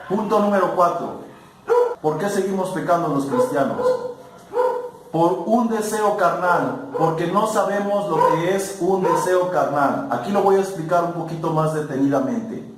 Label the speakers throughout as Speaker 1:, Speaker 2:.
Speaker 1: Punto número 4. ¿Por qué seguimos pecando los cristianos? Por un deseo carnal, porque no sabemos lo que es un deseo carnal. Aquí lo voy a explicar un poquito más detenidamente.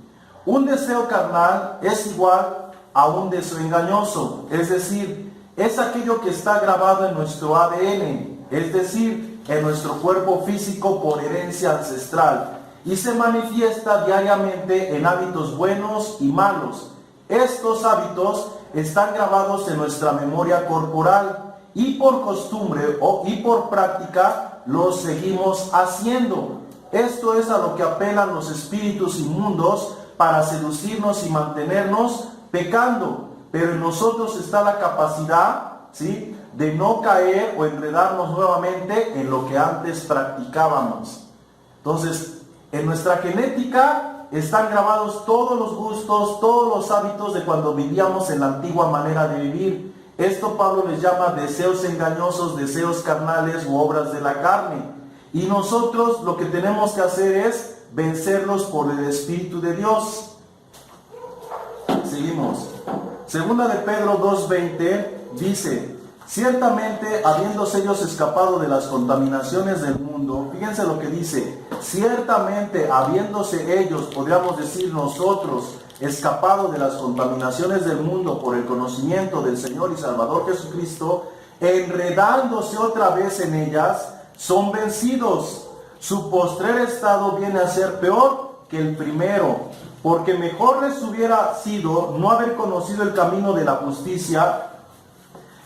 Speaker 1: Un deseo carnal es igual a un deseo engañoso, es decir, es aquello que está grabado en nuestro ADN, es decir, en nuestro cuerpo físico por herencia ancestral, y se manifiesta diariamente en hábitos buenos y malos. Estos hábitos están grabados en nuestra memoria corporal y por costumbre y por práctica los seguimos haciendo. Esto es a lo que apelan los espíritus inmundos para seducirnos y mantenernos pecando. Pero en nosotros está la capacidad, ¿sí?, de no caer o enredarnos nuevamente en lo que antes practicábamos. Entonces, en nuestra genética están grabados todos los gustos, todos los hábitos de cuando vivíamos en la antigua manera de vivir. Esto Pablo les llama deseos engañosos, deseos carnales u obras de la carne. Y nosotros lo que tenemos que hacer es vencerlos por el Espíritu de Dios. Seguimos. Segunda de Pedro 2:20 dice: ciertamente, habiéndose ellos escapado de las contaminaciones del mundo, fíjense lo que dice, ciertamente, habiéndose ellos, podríamos decir nosotros, escapado de las contaminaciones del mundo por el conocimiento del Señor y Salvador Jesucristo, enredándose otra vez en ellas, son vencidos. Su postrer estado viene a ser peor que el primero, porque mejor les hubiera sido no haber conocido el camino de la justicia,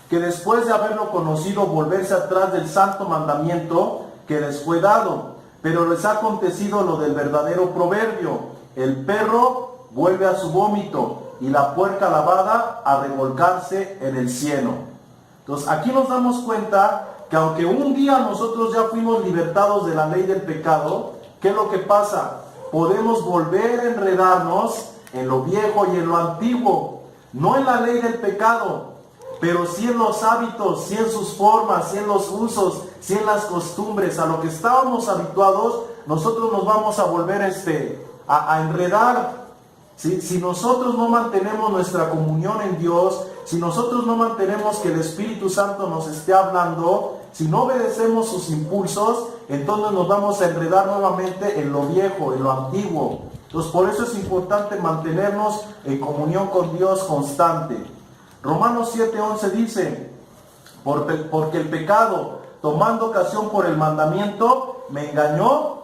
Speaker 1: que después de haberlo conocido volverse atrás del santo mandamiento que les fue dado. Pero les ha acontecido lo del verdadero proverbio: el perro vuelve a su vómito y la puerca lavada a revolcarse en el cieno. Entonces aquí nos damos cuenta que aunque un día nosotros ya fuimos libertados de la ley del pecado, ¿qué es lo que pasa? Podemos volver a enredarnos en lo viejo y en lo antiguo, no en la ley del pecado, pero sí en los hábitos, sí en sus formas, sí en los usos, sí en las costumbres. A lo que estábamos habituados, nosotros nos vamos a volver a enredar. ¿Sí? Si nosotros no mantenemos nuestra comunión en Dios, si nosotros no mantenemos que el Espíritu Santo nos esté hablando, si no obedecemos sus impulsos, entonces nos vamos a enredar nuevamente en lo viejo, en lo antiguo. Entonces por eso es importante mantenernos en comunión con Dios constante. Romanos 7:11 dice: porque el pecado, tomando ocasión por el mandamiento, me engañó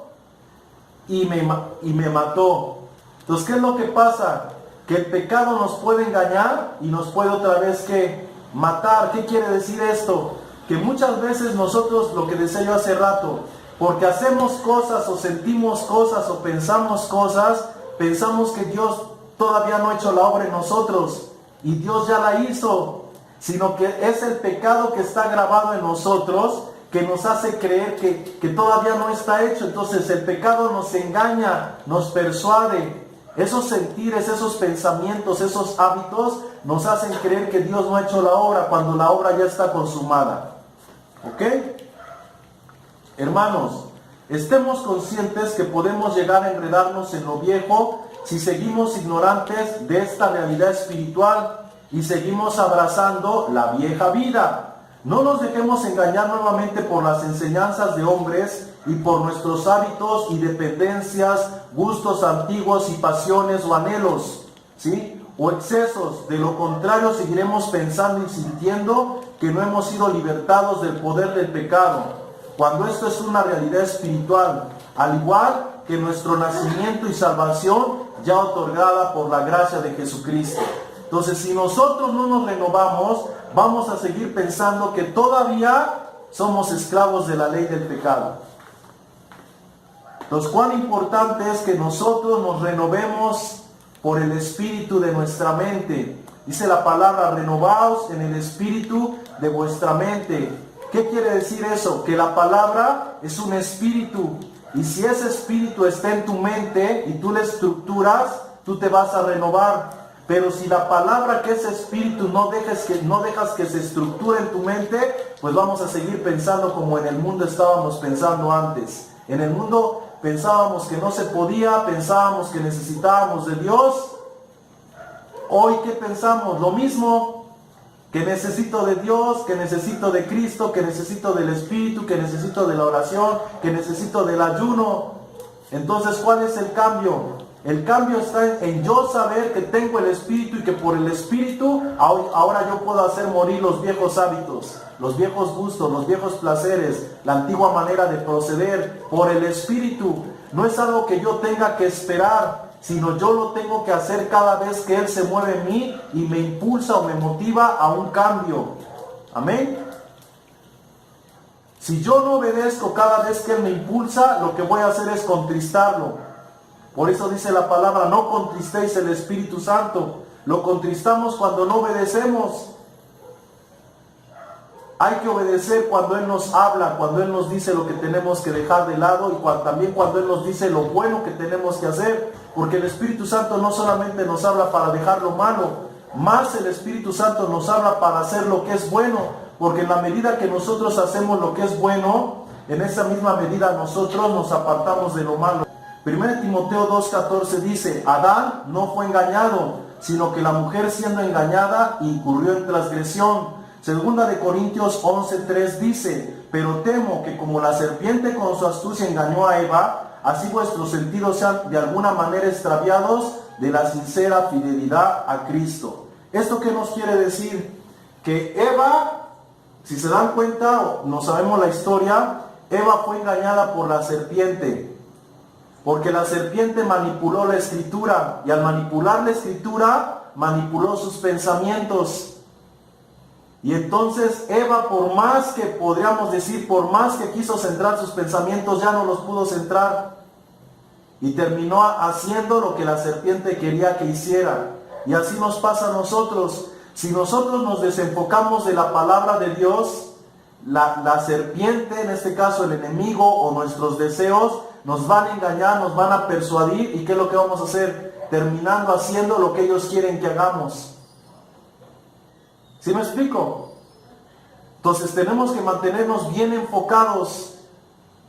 Speaker 1: y me mató. Entonces, ¿qué es lo que pasa? Que el pecado nos puede engañar y nos puede otra vez matar. ¿Qué quiere decir esto? Que muchas veces nosotros, lo que decía yo hace rato, porque hacemos cosas o sentimos cosas o pensamos cosas, pensamos que Dios todavía no ha hecho la obra en nosotros. Y Dios ya la hizo, sino que es el pecado que está grabado en nosotros que nos hace creer que todavía no está hecho. Entonces el pecado nos engaña, nos persuade. Esos sentires, esos pensamientos, esos hábitos nos hacen creer que Dios no ha hecho la obra cuando la obra ya está consumada. ¿Ok? Hermanos, estemos conscientes que podemos llegar a enredarnos en lo viejo si seguimos ignorantes de esta realidad espiritual y seguimos abrazando la vieja vida. No nos dejemos engañar nuevamente por las enseñanzas de hombres y por nuestros hábitos y dependencias, gustos antiguos y pasiones o anhelos, ¿sí?, o excesos. De lo contrario, seguiremos pensando y sintiendo que no hemos sido libertados del poder del pecado, cuando esto es una realidad espiritual, al igual que nuestro nacimiento y salvación ya otorgada por la gracia de Jesucristo. Entonces, si nosotros no nos renovamos, vamos a seguir pensando que todavía somos esclavos de la ley del pecado. Entonces, cuán importante es que nosotros nos renovemos por el espíritu de nuestra mente. Dice la palabra: renovaos en el espíritu de vuestra mente. ¿Qué quiere decir eso? Que la palabra es un espíritu. Y si ese espíritu está en tu mente y tú le estructuras, tú te vas a renovar. Pero si la palabra, que es espíritu, no dejas que se estructure en tu mente, pues vamos a seguir pensando como en el mundo estábamos pensando antes. En el mundo pensábamos que no se podía, pensábamos que necesitábamos de Dios, hoy ¿qué pensamos? Lo mismo, que necesito de Dios, que necesito de Cristo, que necesito del Espíritu, que necesito de la oración, que necesito del ayuno. Entonces, ¿cuál es el cambio? El cambio está en yo saber que tengo el Espíritu y que por el Espíritu ahora yo puedo hacer morir los viejos hábitos, los viejos gustos, los viejos placeres, la antigua manera de proceder por el Espíritu. No es algo que yo tenga que esperar, sino yo lo tengo que hacer cada vez que Él se mueve en mí y me impulsa o me motiva a un cambio. Amén. Si yo no obedezco cada vez que Él me impulsa, lo que voy a hacer es contristarlo. Por eso dice la palabra, no contristéis el Espíritu Santo. Lo contristamos cuando no obedecemos. Hay que obedecer cuando Él nos habla, cuando Él nos dice lo que tenemos que dejar de lado y también cuando Él nos dice lo bueno que tenemos que hacer. Porque el Espíritu Santo no solamente nos habla para dejar lo malo, más el Espíritu Santo nos habla para hacer lo que es bueno. Porque en la medida que nosotros hacemos lo que es bueno, en esa misma medida nosotros nos apartamos de lo malo. 1 Timoteo 2:14 dice, Adán no fue engañado, sino que la mujer siendo engañada incurrió en transgresión. 2 Corintios 11:3 dice, pero temo que como la serpiente con su astucia engañó a Eva, así vuestros sentidos sean de alguna manera extraviados de la sincera fidelidad a Cristo. ¿Esto qué nos quiere decir? Que Eva, si se dan cuenta, no sabemos la historia, Eva fue engañada por la serpiente. Porque la serpiente manipuló la escritura y al manipular la escritura, manipuló sus pensamientos. Y entonces Eva, por más que podríamos decir, por más que quiso centrar sus pensamientos, ya no los pudo centrar. Y terminó haciendo lo que la serpiente quería que hiciera. Y así nos pasa a nosotros. Si nosotros nos desenfocamos de la palabra de Dios, la serpiente, en este caso el enemigo o nuestros deseos, nos van a engañar, nos van a persuadir. ¿Y qué es lo que vamos a hacer? Terminando haciendo lo que ellos quieren que hagamos. ¿Sí me explico? Entonces tenemos que mantenernos bien enfocados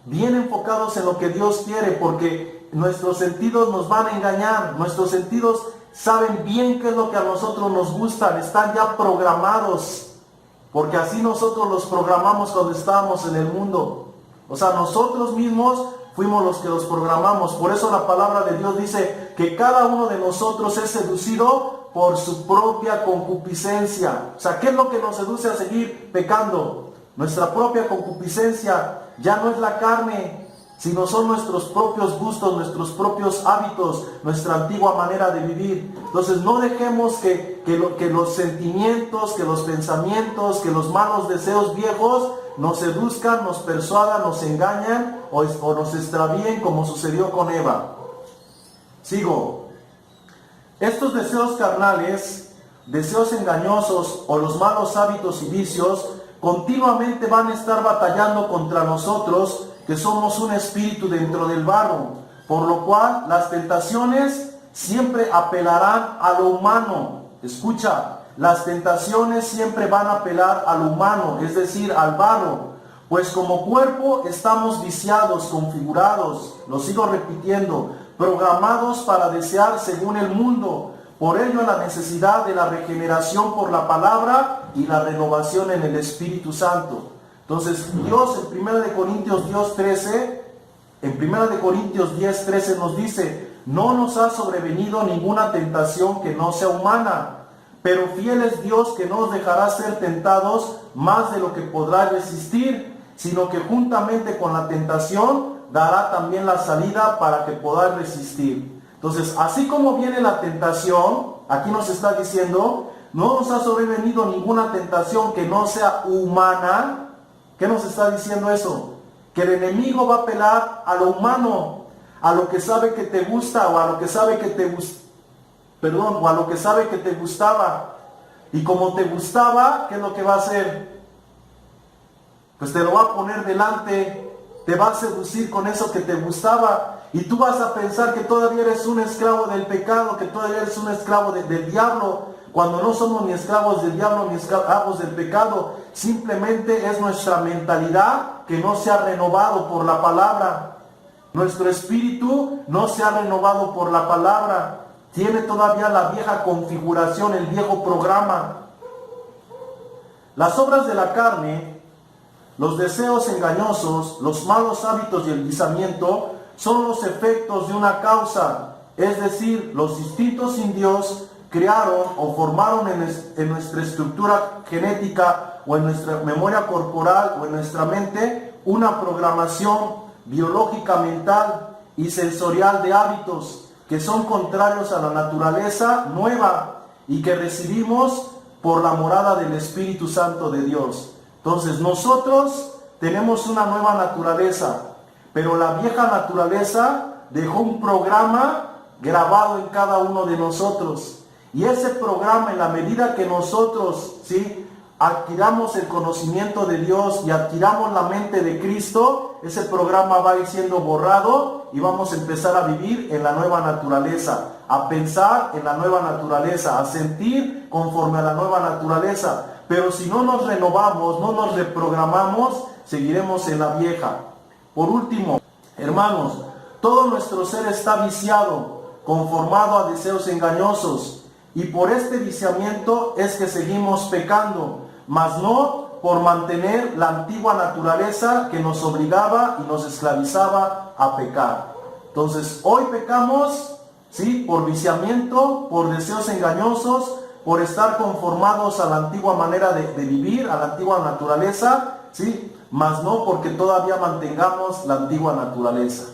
Speaker 1: en lo que Dios quiere, porque nuestros sentidos nos van a engañar. Nuestros sentidos saben bien qué es lo que a nosotros nos gusta, están ya programados, porque así nosotros los programamos cuando estábamos en el mundo. O sea, nosotros mismos fuimos los que los programamos. Por eso la palabra de Dios dice que cada uno de nosotros es seducido por su propia concupiscencia. O sea, ¿qué es lo que nos seduce a seguir pecando? Nuestra propia concupiscencia. Ya no es la carne, sino son nuestros propios gustos, nuestros propios hábitos, nuestra antigua manera de vivir. Entonces no dejemos que los sentimientos, que los pensamientos, que los malos deseos viejos nos seduzcan, nos persuadan, nos engañan o nos extravíen, como sucedió con Eva. Sigo. Estos deseos carnales, deseos engañosos o los malos hábitos y vicios continuamente van a estar batallando contra nosotros, que somos un espíritu dentro del barro, por lo cual las tentaciones siempre apelarán a lo humano. Escucha, las tentaciones siempre van a apelar al humano, es decir, al barro, pues como cuerpo estamos viciados, configurados, lo sigo repitiendo, programados para desear según el mundo. Por ello la necesidad de la regeneración por la palabra y la renovación en el Espíritu Santo. Entonces Dios en 1 Corintios 10:13 nos dice, no nos ha sobrevenido ninguna tentación que no sea humana, pero fiel es Dios que no os dejará ser tentados más de lo que podrá resistir, sino que juntamente con la tentación dará también la salida para que podáis resistir. Entonces, así como viene la tentación, aquí nos está diciendo, no nos ha sobrevenido ninguna tentación que no sea humana. ¿Qué nos está diciendo eso? Que el enemigo va a apelar a lo humano, a lo que sabe que te gusta o a lo que sabe que te o a lo que sabe que te gustaba. Y como te gustaba, ¿qué es lo que va a hacer? Pues te lo va a poner delante, te va a seducir con eso que te gustaba. Y tú vas a pensar que todavía eres un esclavo del pecado, que todavía eres un esclavo del diablo, cuando no somos ni esclavos del diablo ni esclavos del pecado. Simplemente es nuestra mentalidad que no se ha renovado por la palabra. Nuestro espíritu no se ha renovado por la palabra. tiene todavía la vieja configuración, el viejo programa. Las obras de la carne, los deseos engañosos, los malos hábitos y el viciamiento son los efectos de una causa, es decir, los instintos sin Dios crearon o formaron en nuestra estructura genética o en nuestra memoria corporal o en nuestra mente una programación biológica, mental y sensorial de hábitos que son contrarios a la naturaleza nueva y que recibimos por la morada del Espíritu Santo de Dios. Entonces nosotros tenemos una nueva naturaleza, pero la vieja naturaleza dejó un programa grabado en cada uno de nosotros. Y ese programa, en la medida que nosotros, ¿sí?, adquiramos el conocimiento de Dios y adquiramos la mente de Cristo, ese programa va a ir siendo borrado y vamos a empezar a vivir en la nueva naturaleza, a pensar en la nueva naturaleza, a sentir conforme a la nueva naturaleza. Pero si no nos renovamos, no nos reprogramamos, seguiremos en la vieja. Por último, hermanos, todo nuestro ser está viciado, conformado a deseos engañosos. Y por este viciamiento es que seguimos pecando, mas no por mantener la antigua naturaleza que nos obligaba y nos esclavizaba a pecar. Entonces, hoy pecamos, ¿sí?, por viciamiento, por deseos engañosos, por estar conformados a la antigua manera de vivir, a la antigua naturaleza, ¿sí?, mas no porque todavía mantengamos la antigua naturaleza.